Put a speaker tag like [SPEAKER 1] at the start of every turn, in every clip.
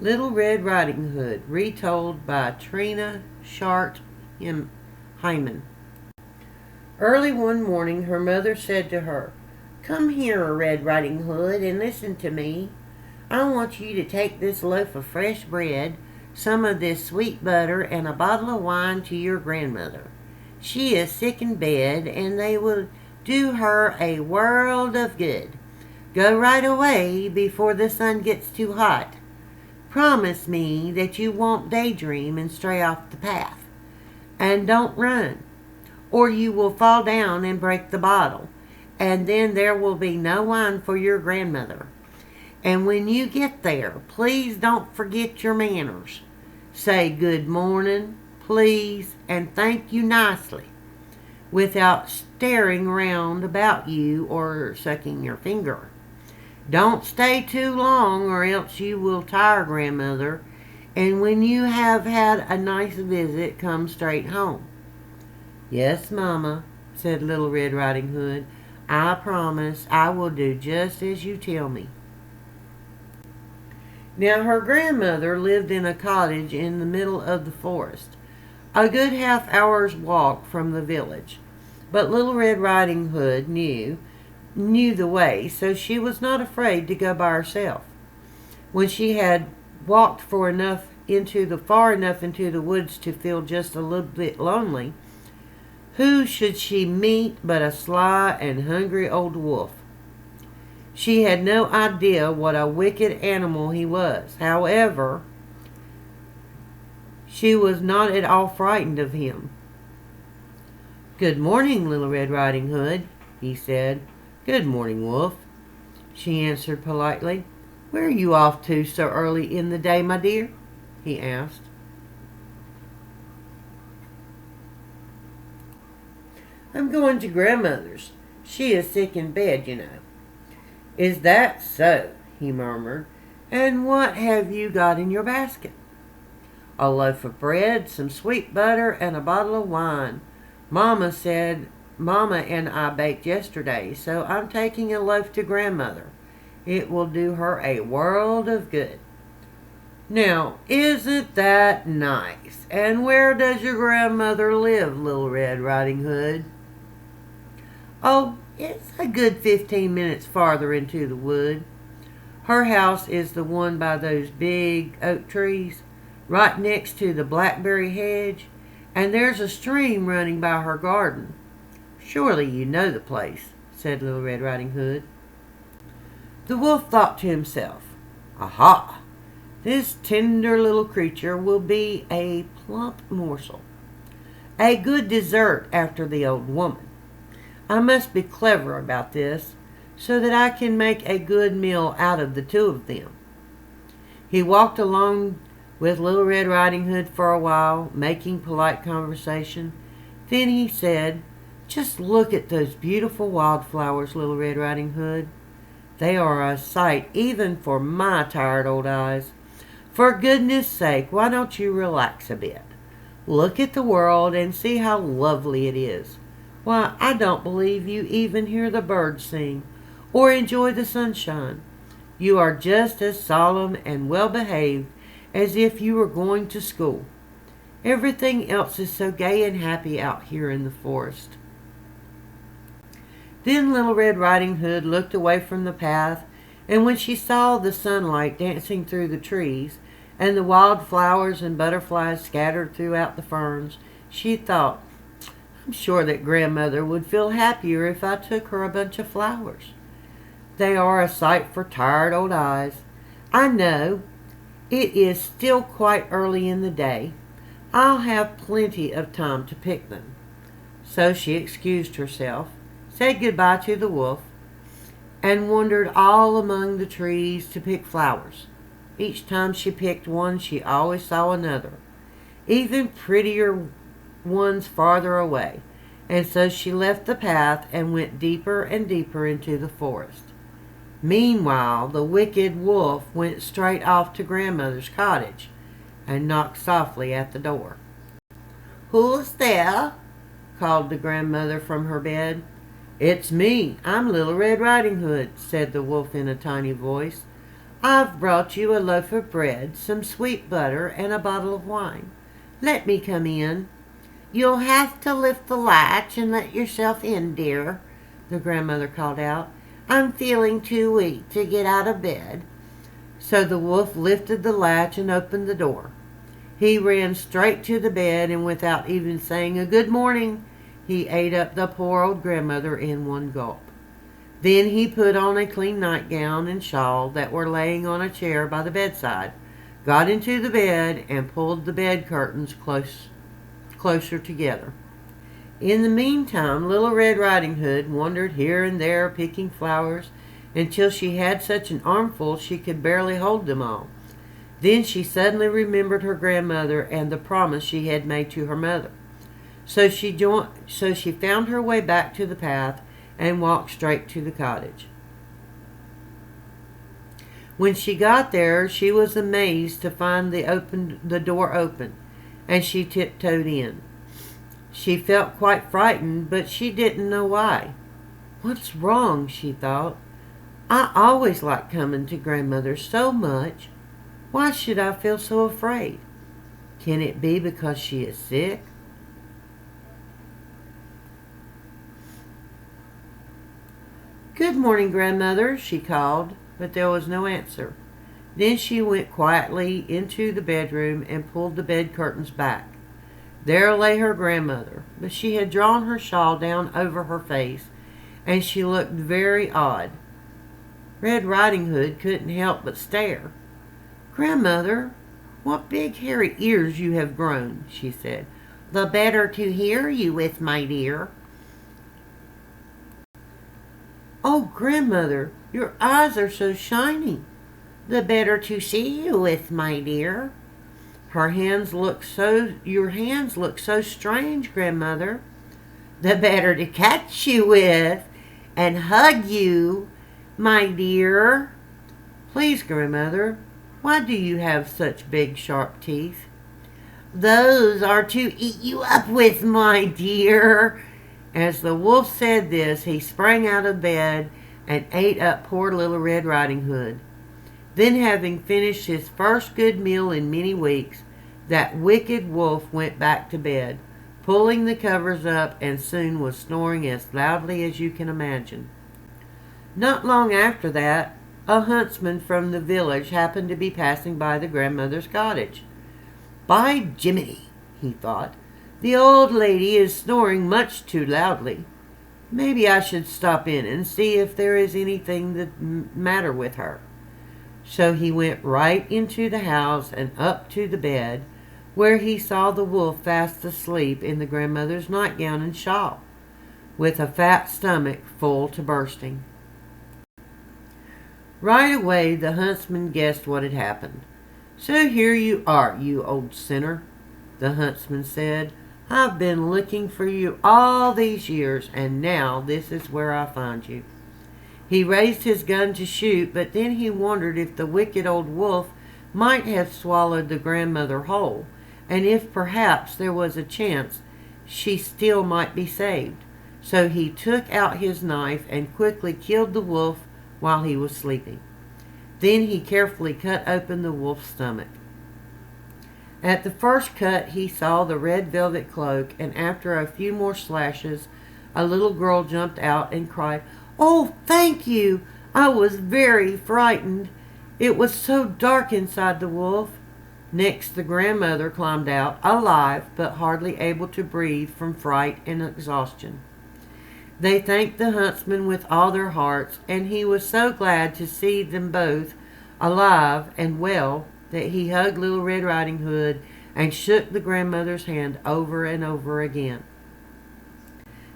[SPEAKER 1] Little Red Riding Hood, retold by Trina Shart Hyman. Early one morning her mother said to her, "Come here, Red Riding Hood, and listen to me. I want you to take this loaf of fresh bread, some of this sweet butter, and a bottle of wine to your grandmother. She is sick in bed, and they will do her a world of good. Go right away before the sun gets too hot. Promise me that you won't daydream and stray off the path. And don't run, or you will fall down and break the bottle, and then there will be no wine for your grandmother. And when you get there, please don't forget your manners. Say good morning, please, and thank you nicely, without staring round about you or sucking your finger. Don't stay too long, or else you will tire grandmother, and when you have had a nice visit, come straight home." "Yes, Mama," said Little Red Riding Hood. "I promise I will do just as you tell me." Now her grandmother lived in a cottage in the middle of the forest, a good half-hour's walk from the village. But Little Red Riding Hood knew the way, so she was not afraid to go by herself. When she had walked far enough into the woods to feel just a little bit lonely, who should she meet but a sly and hungry old wolf? She had no idea what a wicked animal he was. However, she was not at all frightened of him. "Good morning, Little Red Riding Hood," he said. "Good morning, Wolf," she answered politely. "Where are you off to so early in the day, my dear?" he asked. "I'm going to grandmother's. She is sick in bed, you know." "Is that so?" he murmured. "And what have you got in your basket?" "A loaf of bread, some sweet butter, and a bottle of wine. Mama said Mama and I baked yesterday, so I'm taking a loaf to grandmother. It will do her a world of good." "Now, isn't that nice? And where does your grandmother live, Little Red Riding Hood?" "Oh, it's a good 15 minutes farther into the wood. Her house is the one by those big oak trees, right next to the blackberry hedge, and there's a stream running by her garden. Surely you know the place," said Little Red Riding Hood. The wolf thought to himself, "Aha! This tender little creature will be a plump morsel, a good dessert after the old woman. I must be clever about this, so that I can make a good meal out of the two of them." He walked along with Little Red Riding Hood for a while, making polite conversation. Then he said, "Just look at those beautiful wildflowers, Little Red Riding Hood. They are a sight even for my tired old eyes. For goodness sake, why don't you relax a bit? Look at the world and see how lovely it is. Why, I don't believe you even hear the birds sing or enjoy the sunshine. You are just as solemn and well behaved as if you were going to school. Everything else is so gay and happy out here in the forest." Then Little Red Riding Hood looked away from the path, and when she saw the sunlight dancing through the trees and the wild flowers and butterflies scattered throughout the ferns, she thought, "I'm sure that grandmother would feel happier if I took her a bunch of flowers. They are a sight for tired old eyes. I know it is still quite early in the day. I'll have plenty of time to pick them." So she excused herself, said goodbye to the wolf, and wandered all among the trees to pick flowers. Each time she picked one, she always saw another, even prettier ones farther away, and so she left the path and went deeper and deeper into the forest. Meanwhile, the wicked wolf went straight off to grandmother's cottage and knocked softly at the door. "Who's there?" called the grandmother from her bed. "It's me. I'm Little Red Riding Hood," said the wolf in a tiny voice. I've brought you a loaf of bread, some sweet butter, and a bottle of wine. Let me come in." "You'll have to lift the latch and let yourself in, dear," the grandmother called out. "I'm feeling too weak to get out of bed." So the wolf lifted the latch and opened the door. He ran straight to the bed, and without even saying a good morning, he ate up the poor old grandmother in one gulp. Then he put on a clean nightgown and shawl that were laying on a chair by the bedside, got into the bed, and pulled the bed curtains closer together. In the meantime, Little Red Riding Hood wandered here and there picking flowers until she had such an armful she could barely hold them all. Then she suddenly remembered her grandmother and the promise she had made to her mother. So she found her way back to the path and walked straight to the cottage. When she got there, she was amazed to find the door open, and she tiptoed in. She felt quite frightened, but she didn't know why. "What's wrong?" she thought. "I always like coming to Grandmother so much. Why should I feel so afraid? Can it be because she is sick?" "Good morning, Grandmother," she called, but there was no answer. Then she went quietly into the bedroom and pulled the bed curtains back. There lay her grandmother, but she had drawn her shawl down over her face, and she looked very odd. Red Riding Hood couldn't help but stare. "Grandmother, what big hairy ears you have grown," she said. "The better to hear you with, my dear." "Oh, Grandmother, your eyes are so shiny." "The better to see you with, my dear." Your hands look so strange, Grandmother." "The better to catch you with and hug you, my dear." "Please, Grandmother, why do you have such big sharp teeth?" "Those are to eat you up with, my dear." As the wolf said this, he sprang out of bed and ate up poor Little Red Riding Hood. Then, having finished his first good meal in many weeks, that wicked wolf went back to bed, pulling the covers up, and soon was snoring as loudly as you can imagine. Not long after that, a huntsman from the village happened to be passing by the grandmother's cottage. "By Jiminy," he thought, "the old lady is snoring much too loudly. Maybe I should stop in and see if there is anything the matter with her." So he went right into the house and up to the bed, where he saw the wolf fast asleep in the grandmother's nightgown and shawl, with a fat stomach full to bursting. Right away the huntsman guessed what had happened. "So here you are, you old sinner," the huntsman said. "I've been looking for you all these years, and now this is where I find you." He raised his gun to shoot, but then he wondered if the wicked old wolf might have swallowed the grandmother whole, and if perhaps there was a chance she still might be saved. So he took out his knife and quickly killed the wolf while he was sleeping. Then he carefully cut open the wolf's stomach. At the first cut he saw the red velvet cloak, and after a few more slashes, a little girl jumped out and cried, "Oh, thank you! I was very frightened. It was so dark inside the wolf." Next, the grandmother climbed out, alive, but hardly able to breathe from fright and exhaustion. They thanked the huntsman with all their hearts, and he was so glad to see them both alive and well that he hugged Little Red Riding Hood and shook the grandmother's hand over and over again.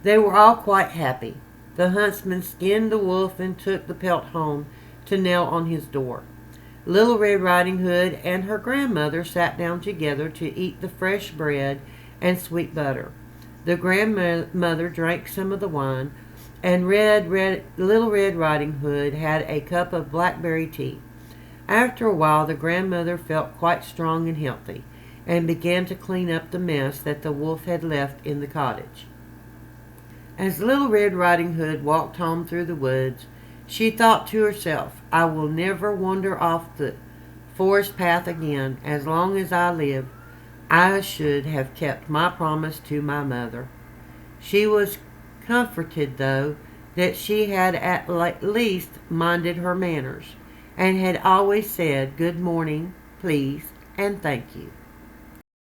[SPEAKER 1] They were all quite happy. The huntsman skinned the wolf and took the pelt home to nail on his door. Little Red Riding Hood and her grandmother sat down together to eat the fresh bread and sweet butter. The grandmother drank some of the wine, and Little Red Riding Hood had a cup of blackberry tea. After a while, the grandmother felt quite strong and healthy, and began to clean up the mess that the wolf had left in the cottage. As Little Red Riding Hood walked home through the woods, She thought to herself, I will never wander off the forest path again. As long as I live, I should have kept my promise to my mother. She was comforted, though, that she had at least minded her manners, and had always said good morning, please, and thank you.